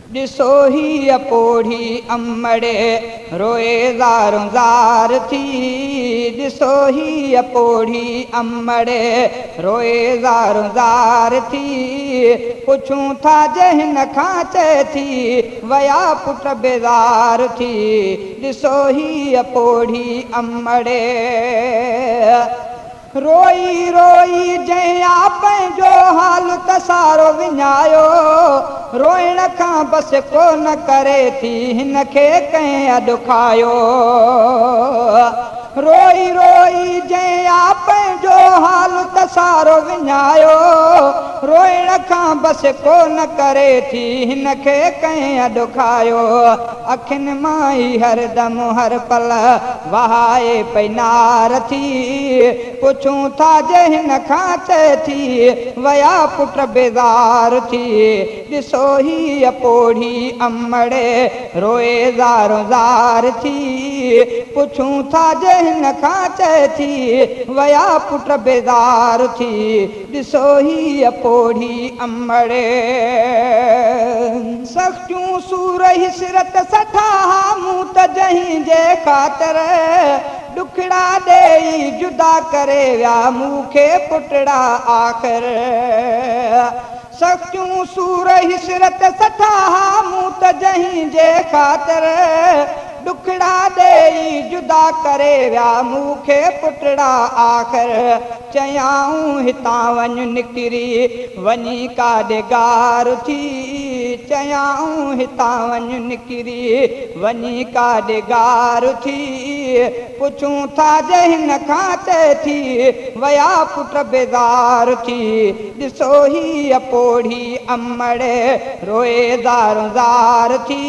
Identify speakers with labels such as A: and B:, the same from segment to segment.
A: ॾिसो ही अपोढ़ी अमड़े रोए ज़ारो ज़ार थी। ॾिसो ही अपोढ़ी अमड़े रोए ज़ारो ज़ार थी। पुछूं था जहिन खां चए थी वया पुट बेज़ार थी। ॾिसो ही अपोढ़ी अमड़े रोई रोई जया पंहिंजो हाल तसारो विञायो। रोइण खां बस को न करे थी हिन खे कंहिं अॾु खायो। रोई रोई जया पंहिंजो हाल तसारो विञायो। रोइण खां बस को न करे थी हिन खे कंहिं अॾु खायो। अखियुनि मां ई हरदम हर पल वहाए पई नार थी। पुछूं था जहिन खां चए थी वया पुट बेज़ार थी। ॾिसो ही अपोढ़ी अमड़े रोए ज़ारो ज़ार थी। पुछूं था जहिन खां चए थी वया पुट बेज़ार थी। ॾिसो ही अपोढ़ी अमड़े सख़्तियूं सूर हिसरत सठा मूं त जहीं जे ख़ातिर ॾुखड़ा ॾेई जुदा करे विया मूंखे पुटड़ा आख़िर। सख़्तियूं सूर हिसरत सठा मूं त जहीं जे ख़ातिर ॾुखड़ा ॾेई जुदा करे विया मूंखे पुटड़ा आख़िर। चयाऊं हितां वञ निकिरी वञी काॾे गार थी। चयाऊं हितां वञ निकिरी वञी काॾे गार थी। पुछूं था जहिन खां चए थी वया पुट बेज़ार थी। ॾिसो ही अपोढ़ी अमड़े रोए ज़ारो ज़ार थी।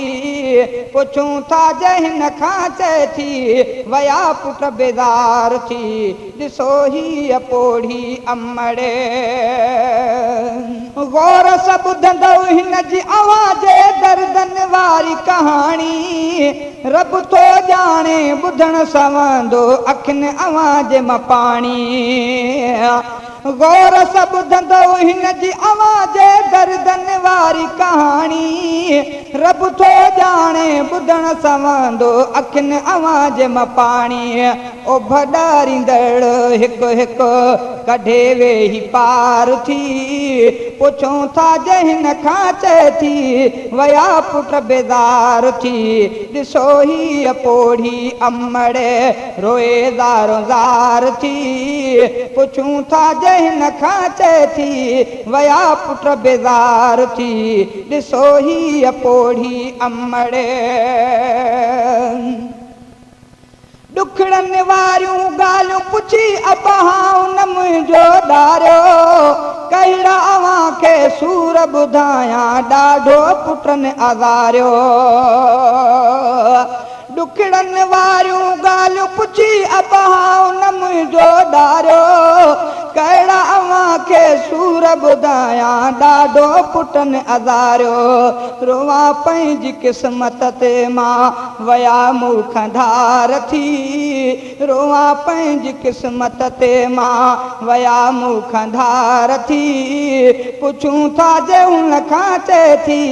A: पुछूं था जहिन खां चए थी वया पुट बेज़ार थी। ॾिसो ही अपोढ़ी अमड़े गौर सां ॿुधंदव हिन जी आवाज़ दर्दन वारी कहाणी। रब थो ॼाणे ॿुधण सवंदो अखियुनि आवाज़ मां पाणी। गौर सां ॿुधंदव हिन जी आवाज़ दर्दन वारी कहाणी। रब थो ॼाणे ॿुधण सवंदो अखियुनि आवाज़ मां पाणी। ओ भॾारींदड़ हिकु हिकु कढे वेही पार थी। पुछूं था जहिन खां चए थी वया पुट बेज़ार थी। ॾिसो ही अपोढ़ी अमड़े रोए ज़ारो ज़ार थी। पुछूं था जहिन खां चए थी वया पुट बेज़ार थी। ॾिसो ही अपोढ़ी अमड़े ॾुखड़नि वारियूं ॻाल्हियूं पुछी अबां न मुंहिंजो ॾारियो। कहिड़ा अव्हां खे सूर ॿुधायां ॾाढो पुटनि आज़ारियो। ॾुखड़नि वारियूं ॻाल्हियूं पुछी अबां न मुंहिंजो ॾारियो। कहिड़ा अव्हां खे सूर ॿुधायां ॾाढो पुटनि आज़ारियो। रोवां पंहिंजी क़िस्मत ते मां वया मूर्ख धार थी। रोवां पंहिंजी क़िस्मत ते मां वया मूर्ख धार थी। पुछूं था जे हुन खां चए थी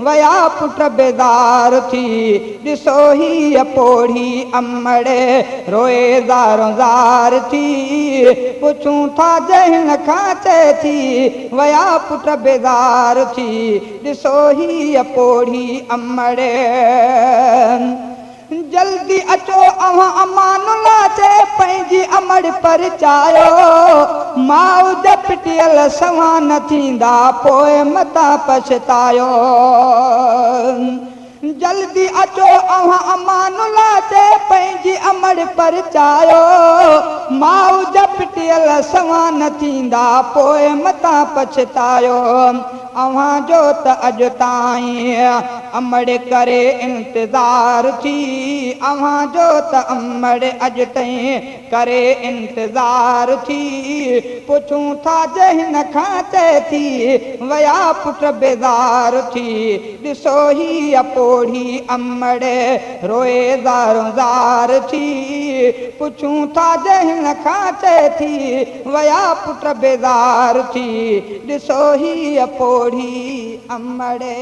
A: वया पुट बेज़ार थी। ॾिसो ही अपोढ़ी अमड़े रोए ज़ारो ज़ार थी। पुछूं था जहिन खां चए थी वया पुट बेज़ार थी। ॾिसो ही अपोढ़ी अमड़े जल्दी अचो अव्हां अमानुल्ला चए पंहिंजी अमड़ परचायो। माउ जा पिटियल सवां न थींदा पोइ मता पछतायो। जल्दी अचो अव्हां अमानुल्ला चए पंहिंजी अमड़ परचायो। माउ जा पिटियल सवां न थींदा पोइ मता पछतायो। अव्हां जो त अॼु ताईं अमड़ करे इंतज़ार थी। अव्हां जो त अमड़ अॼु ताईं करे इंतज़ार थी। पुछूं था जहिन खां चए थी वया पुट बेज़ार थी। ॾिसो ही अपोढ़ी अमड़े रोए ज़ारो ज़ार थी। पुछूं था जहिन खां चए थी वया पुट बेज़ार थी। ॾिसो ही अपोढ़ी अमड़े